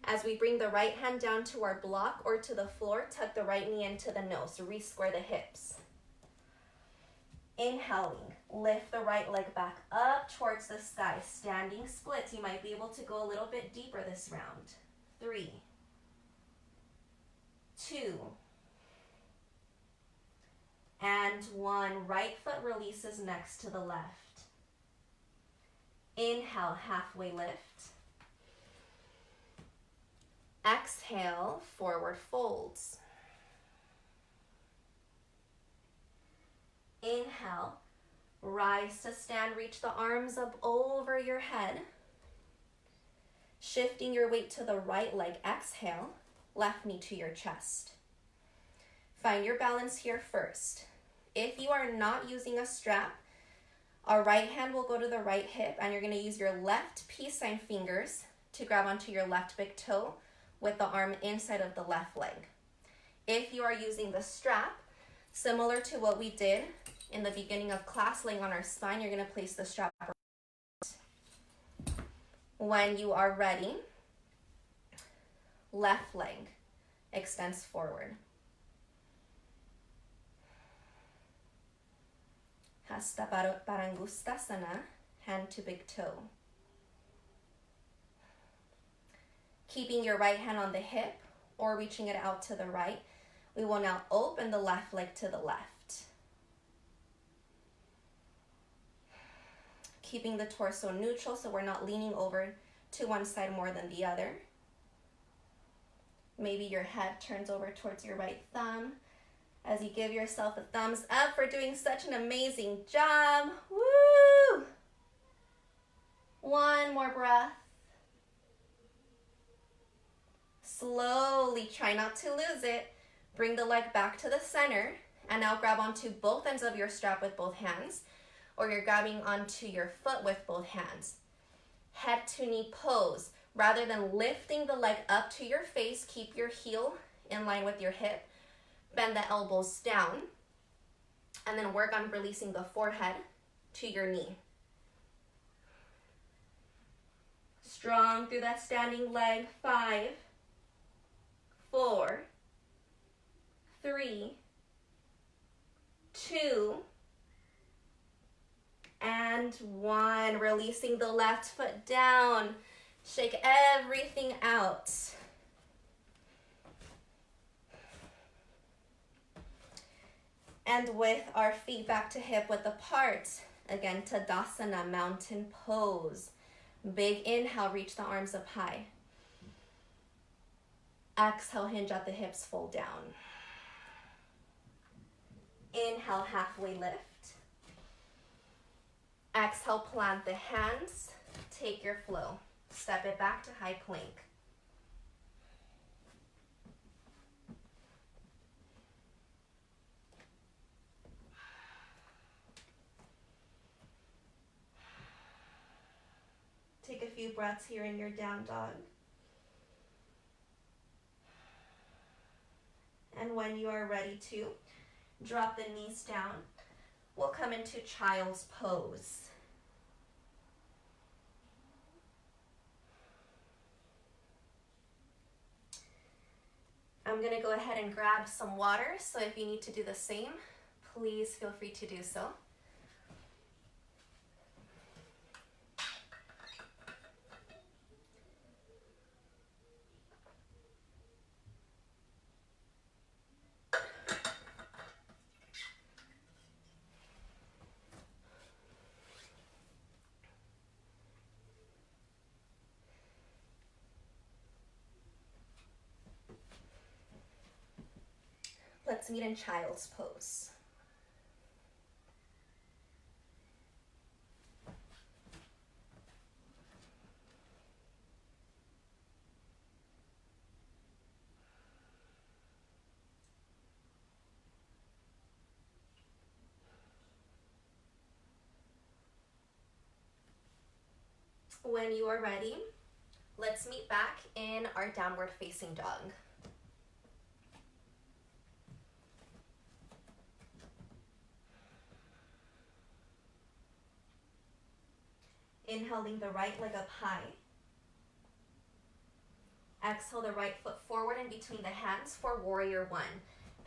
As we bring the right hand down to our block or to the floor, tuck the right knee into the nose, re-square the hips. Inhaling, lift the right leg back up towards the sky, standing splits. You might be able to go a little bit deeper this round. 3, 2, and 1. Right foot releases next to the left. Inhale, halfway lift. Exhale, forward folds. Inhale, rise to stand, reach the arms up over your head. Shifting your weight to the right leg, exhale, left knee to your chest. Find your balance here first. If you are not using a strap, our right hand will go to the right hip and you're going to use your left peace sign fingers to grab onto your left big toe with the arm inside of the left leg. If you are using the strap, similar to what we did in the beginning of class, laying on our spine, you're going to place the strap. When you are ready, left leg extends forward. Hasta Parangustasana, hand to big toe. Keeping your right hand on the hip or reaching it out to the right, we will now open the left leg to the left. Keeping the torso neutral so we're not leaning over to one side more than the other. Maybe your head turns over towards your right thumb as you give yourself a thumbs up for doing such an amazing job. Woo! One more breath. Slowly, try not to lose it. Bring the leg back to the center and now grab onto both ends of your strap with both hands, or you're grabbing onto your foot with both hands. Head to knee pose. Rather than lifting the leg up to your face, keep your heel in line with your hip. Bend the elbows down and then work on releasing the forehead to your knee. Strong through that standing leg. 5, 4, 3, 2, and 1. Releasing the left foot down. Shake everything out. And with our feet back to hip width apart, again, Tadasana, mountain pose. Big inhale, reach the arms up high. Exhale, hinge at the hips, fold down. Inhale, halfway lift. Exhale, plant the hands, take your flow. Step it back to high plank. Take a few breaths here in your down dog. And when you are ready to, drop the knees down. We'll come into child's pose. I'm going to go ahead and grab some water, so if you need to do the same, please feel free to do so. Let's meet in child's pose. When you are ready, let's meet back in our downward facing dog. Inhaling the right leg up high. Exhale the right foot forward and between the hands for warrior 1.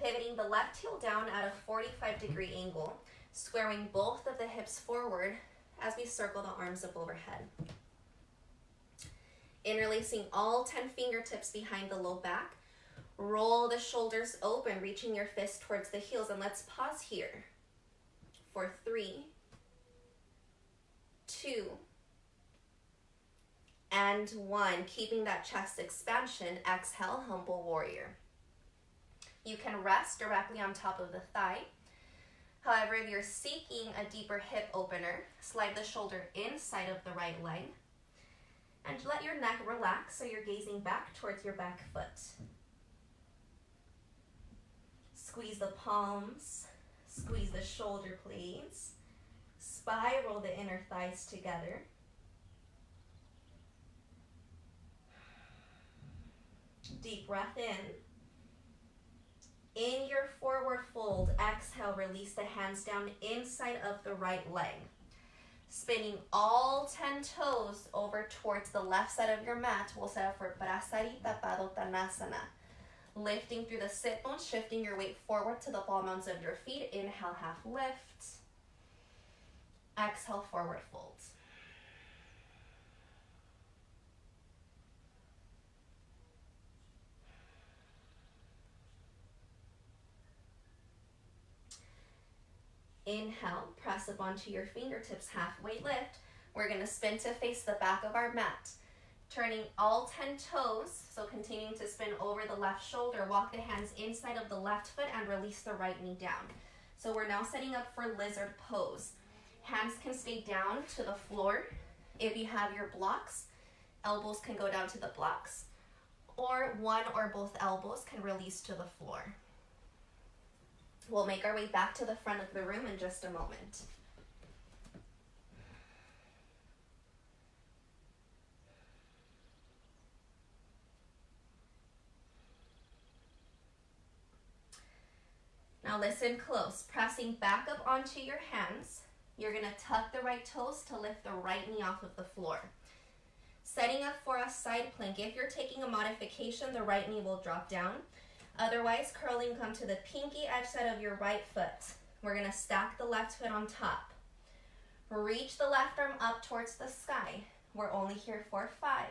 Pivoting the left heel down at a 45-degree angle, squaring both of the hips forward as we circle the arms up overhead. Interlacing all 10 fingertips behind the low back. Roll the shoulders open, reaching your fist towards the heels, and let's pause here for 3, 2, and 1. Keeping that chest expansion, exhale, humble warrior. You can rest directly on top of the thigh. However, if you're seeking a deeper hip opener, slide the shoulder inside of the right leg. And let your neck relax so you're gazing back towards your back foot. Squeeze the palms, squeeze the shoulder blades, spiral the inner thighs together. Deep breath in. In your forward fold, exhale, release the hands down inside of the right leg. Spinning all 10 toes over towards the left side of your mat. We'll set up for Prasarita Padottanasana. Lifting through the sit bones, shifting your weight forward to the ball mounds of your feet. Inhale, half lift. Exhale, forward fold. Inhale, press up onto your fingertips, halfway lift. We're gonna spin to face the back of our mat. Turning all 10 toes, so continuing to spin over the left shoulder, walk the hands inside of the left foot and release the right knee down. So we're now setting up for lizard pose. Hands can stay down to the floor. If you have your blocks, elbows can go down to the blocks, or one or both elbows can release to the floor. We'll make our way back to the front of the room in just a moment. Now listen close. Pressing back up onto your hands, you're gonna tuck the right toes to lift the right knee off of the floor. Setting up for a side plank. If you're taking a modification, the right knee will drop down. Otherwise, curling, come to the pinky edge side of your right foot. We're gonna stack the left foot on top. Reach the left arm up towards the sky. We're only here for 5,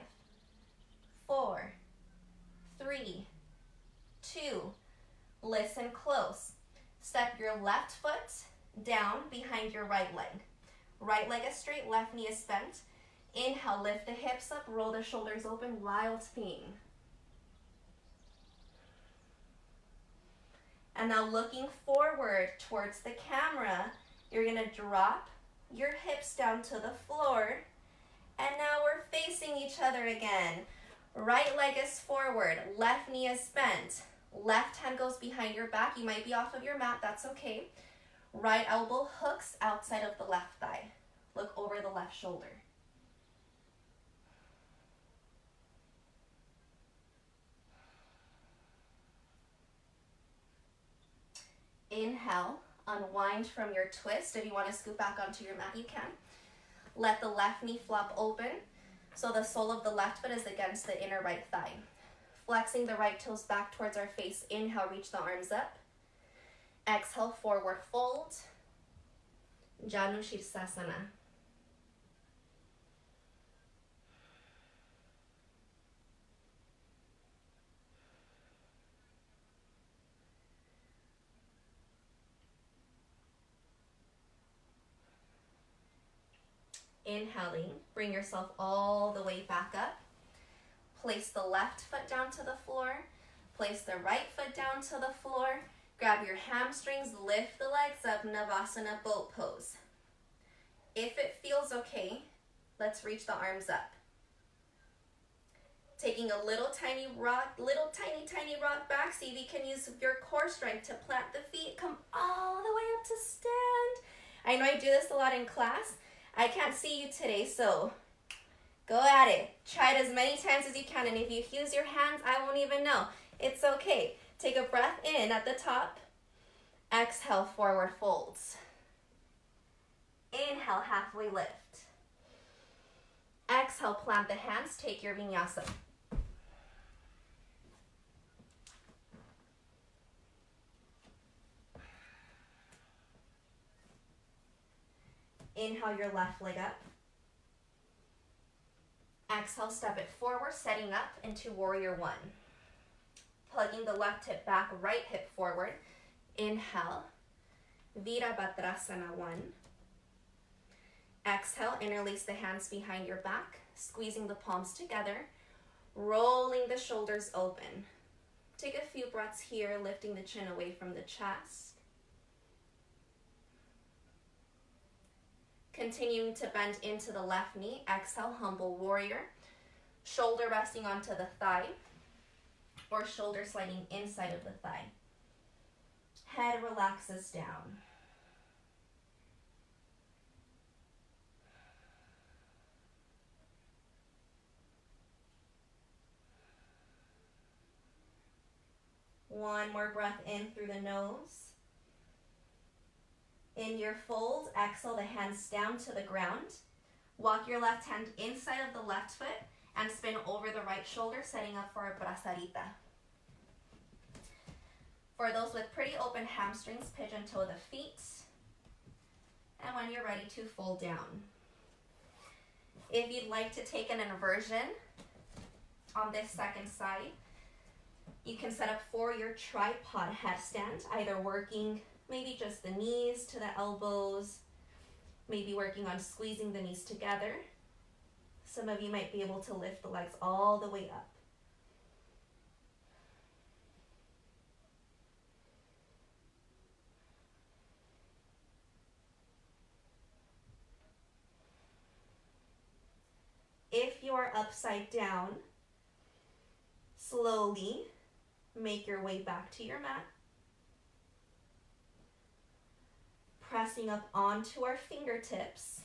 4, 3, 2. Listen close. Step your left foot down behind your right leg. Right leg is straight, left knee is bent. Inhale, lift the hips up, roll the shoulders open, wild thing. And now looking forward towards the camera, you're gonna drop your hips down to the floor. And now we're facing each other again. Right leg is forward, left knee is bent. Left hand goes behind your back. You might be off of your mat, that's okay. Right elbow hooks outside of the left thigh. Look over the left shoulder. Inhale, unwind from your twist. If you want to scoot back onto your mat, you can. Let the left knee flop open so the sole of the left foot is against the inner right thigh. Flexing the right toes back towards our face. Inhale, reach the arms up. Exhale, forward fold. Janu Shirsasana. Inhaling, bring yourself all the way back up. Place the left foot down to the floor. Place the right foot down to the floor. Grab your hamstrings, lift the legs up, Navasana boat pose. If it feels okay, let's reach the arms up. Taking a little tiny rock back. See if you can use your core strength to plant the feet. Come all the way up to stand. I know I do this a lot in class. I can't see you today, so go at it. Try it as many times as you can, and if you use your hands, I won't even know. It's okay. Take a breath in at the top. Exhale, forward folds. Inhale, halfway lift. Exhale, plant the hands, take your vinyasa. Inhale your left leg up. Exhale, step it forward, setting up into warrior one. Plugging the left hip back, right hip forward. Inhale, Virabhadrasana 1. Exhale, interlace the hands behind your back, squeezing the palms together, rolling the shoulders open. Take a few breaths here, lifting the chin away from the chest. Continuing to bend into the left knee. Exhale, humble warrior. Shoulder resting onto the thigh or shoulder sliding inside of the thigh. Head relaxes down. One more breath in through the nose. In your fold, exhale the hands down to the ground. Walk your left hand inside of the left foot and spin over the right shoulder, setting up for a brazarita. For those with pretty open hamstrings, pigeon toe the feet. And when you're ready to fold down. If you'd like to take an inversion on this second side, you can set up for your tripod headstand, either working maybe just the knees to the elbows, maybe working on squeezing the knees together. Some of you might be able to lift the legs all the way up. If you are upside down, slowly make your way back to your mat. Pressing up onto our fingertips.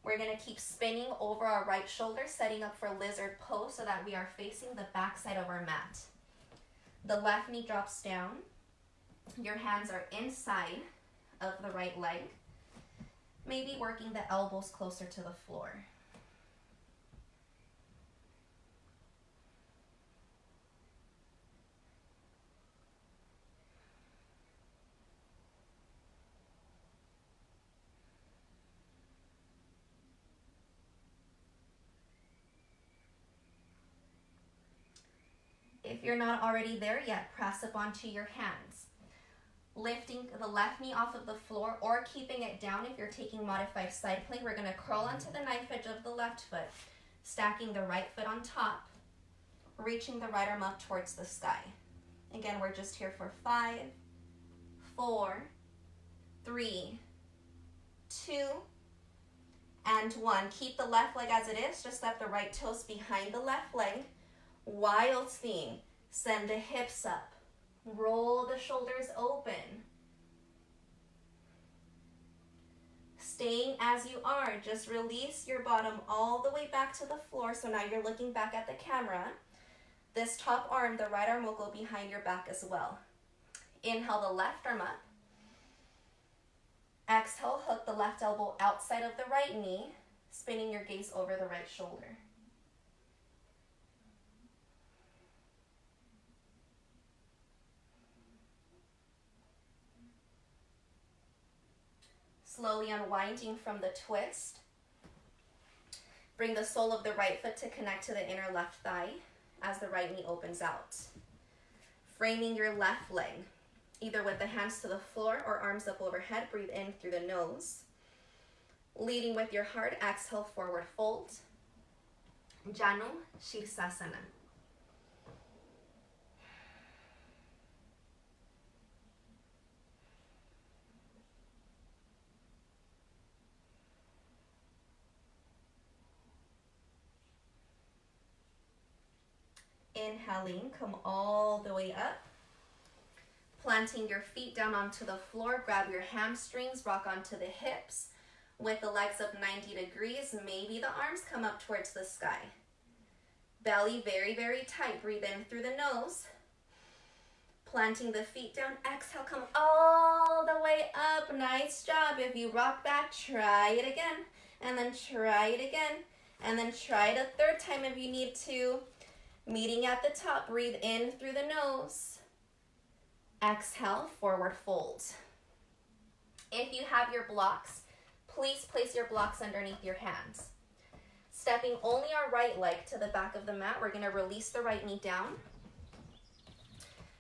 We're going to keep spinning over our right shoulder, setting up for lizard pose so that we are facing the back side of our mat. The left knee drops down. Your hands are inside of the right leg. Maybe working the elbows closer to the floor. If you're not already there yet, press up onto your hands. Lifting the left knee off of the floor or keeping it down if you're taking modified side plank. We're going to curl onto the knife edge of the left foot, stacking the right foot on top, reaching the right arm up towards the sky. Again, we're just here for 5, 4, 3, 2, and 1. Keep the left leg as it is. Just step the right toes behind the left leg. Wild thing, send the hips up, roll the shoulders open. Staying as you are, just release your bottom all the way back to the floor. So now you're looking back at the camera. This top arm, the right arm will go behind your back as well. Inhale the left arm up. Exhale, hook the left elbow outside of the right knee, spinning your gaze over the right shoulder. Slowly unwinding from the twist. Bring the sole of the right foot to connect to the inner left thigh as the right knee opens out. Framing your left leg, either with the hands to the floor or arms up overhead. Breathe in through the nose. Leading with your heart, exhale, forward fold. Janu Shirsasana. Inhaling, come all the way up. Planting your feet down onto the floor, grab your hamstrings, rock onto the hips. With the legs up 90 degrees, maybe the arms come up towards the sky. Belly very, very tight. Breathe in through the nose. Planting the feet down, exhale, come all the way up. Nice job. If you rock back, try it again. And then try it again. And then try it a third time if you need to. Meeting at the top, breathe in through the nose. Exhale, forward fold. If you have your blocks, please place your blocks underneath your hands. Stepping only our right leg to the back of the mat, we're going to release the right knee down.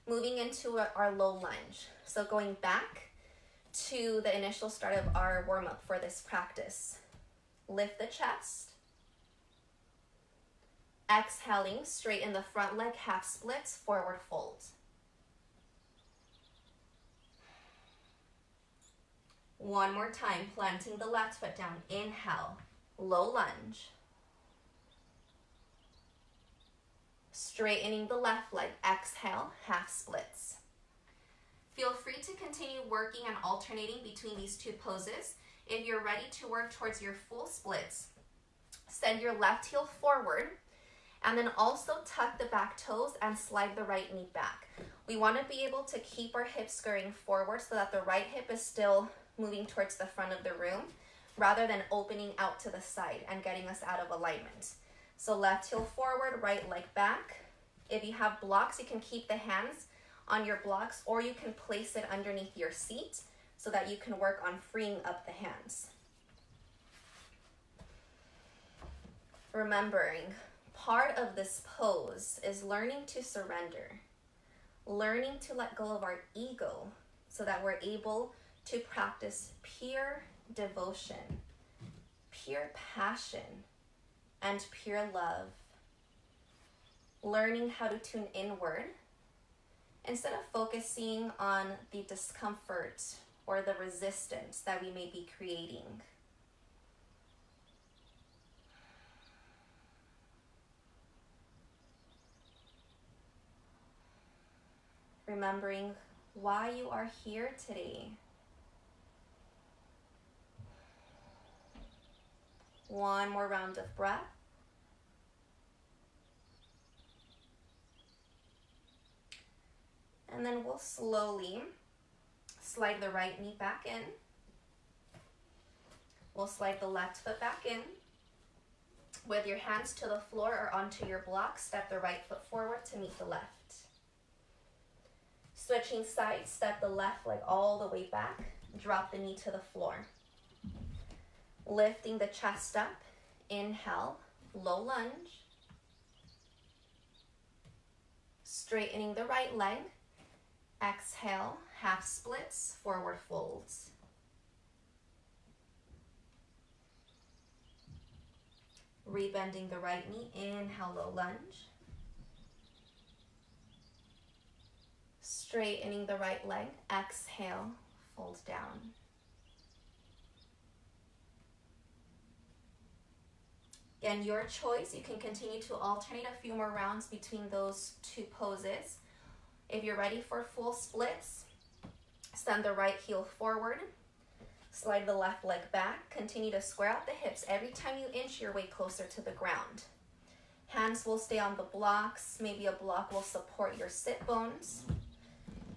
Moving into our low lunge. So going back to the initial start of our warm-up for this practice. Lift the chest. Exhaling, straighten the front leg, half splits, forward fold. One more time, planting the left foot down. Inhale, low lunge. Straightening the left leg. Exhale, half splits. Feel free to continue working and alternating between these two poses. If you're ready to work towards your full splits, send your left heel forward and then also tuck the back toes and slide the right knee back. We want to be able to keep our hips scurrying forward so that the right hip is still moving towards the front of the room rather than opening out to the side and getting us out of alignment. So left heel forward, right leg back. If you have blocks, you can keep the hands on your blocks or you can place it underneath your seat so that you can work on freeing up the hands. Remembering, part of this pose is learning to surrender, learning to let go of our ego so that we're able to practice pure devotion, pure passion, and pure love. Learning how to tune inward instead of focusing on the discomfort or the resistance that we may be creating. Remembering why you are here today. One more round of breath. And then we'll slowly slide the right knee back in. We'll slide the left foot back in. With your hands to the floor or onto your block, step the right foot forward to meet the left. Switching sides, step the left leg all the way back. Drop the knee to the floor. Lifting the chest up. Inhale, low lunge. Straightening the right leg. Exhale, half splits, forward folds. Rebending the right knee. Inhale, low lunge. Straightening the right leg. Exhale, fold down. Again, your choice. You can continue to alternate a few more rounds between those two poses. If you're ready for full splits, send the right heel forward. Slide the left leg back. Continue to square out the hips every time you inch your way closer to the ground. Hands will stay on the blocks. Maybe a block will support your sit bones.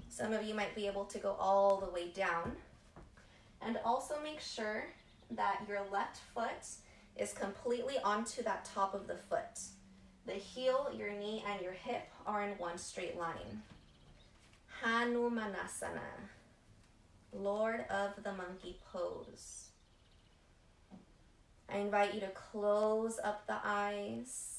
Some of you might be able to go all the way down. And also make sure that your left foot is completely onto that top of the foot. The heel, your knee, and your hip are in one straight line. Hanumanasana, Lord of the Monkey pose. I invite you to close up the eyes.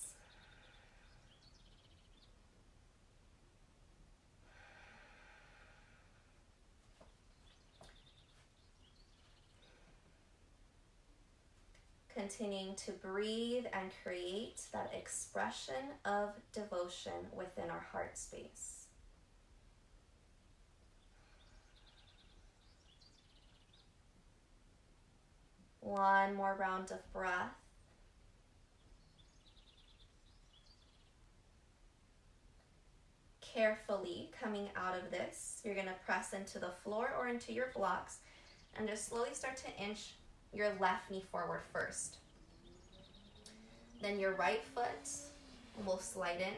Continuing to breathe and create that expression of devotion within our heart space. One more round of breath. Carefully coming out of this, you're going to press into the floor or into your blocks and just slowly start to inch your left knee forward first. Then your right foot will slide in.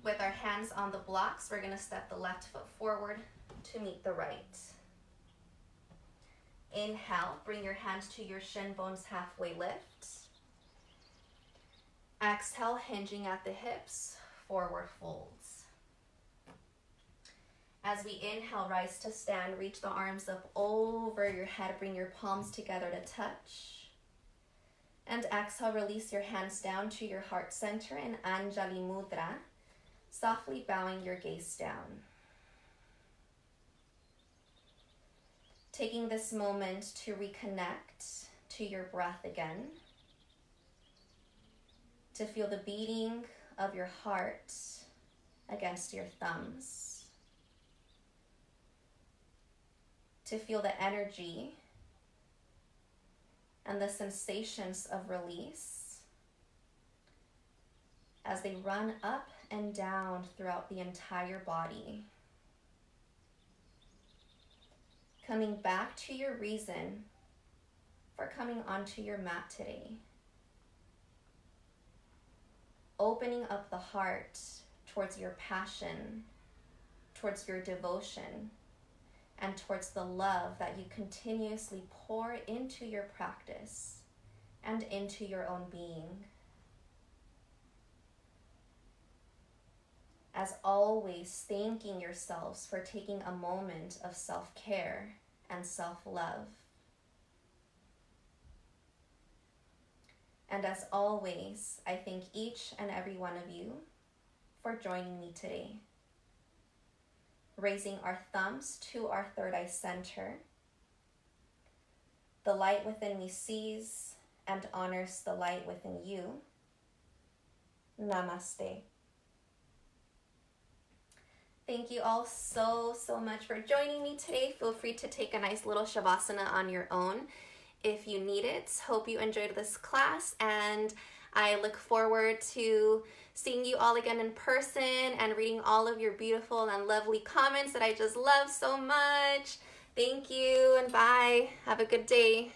With our hands on the blocks, we're going to step the left foot forward to meet the right. Inhale, bring your hands to your shin bones, halfway lift. Exhale, hinging at the hips, forward folds. As we inhale, rise to stand, reach the arms up over your head, bring your palms together to touch. And exhale, release your hands down to your heart center in Anjali Mudra, softly bowing your gaze down. Taking this moment to reconnect to your breath again, to feel the beating of your heart against your thumbs, to feel the energy and the sensations of release as they run up and down throughout the entire body. Coming back to your reason for coming onto your mat today. Opening up the heart towards your passion, towards your devotion, and towards the love that you continuously pour into your practice and into your own being. As always, thanking yourselves for taking a moment of self-care and self-love. And as always, I thank each and every one of you for joining me today. Raising our thumbs to our third eye center. The light within me sees and honors the light within you. Namaste. Thank you all so much for joining me today. Feel free to take a nice little Shavasana on your own if you need it. Hope you enjoyed this class, and I look forward to seeing you all again in person and reading all of your beautiful and lovely comments that I just love so much. Thank you and bye. Have a good day.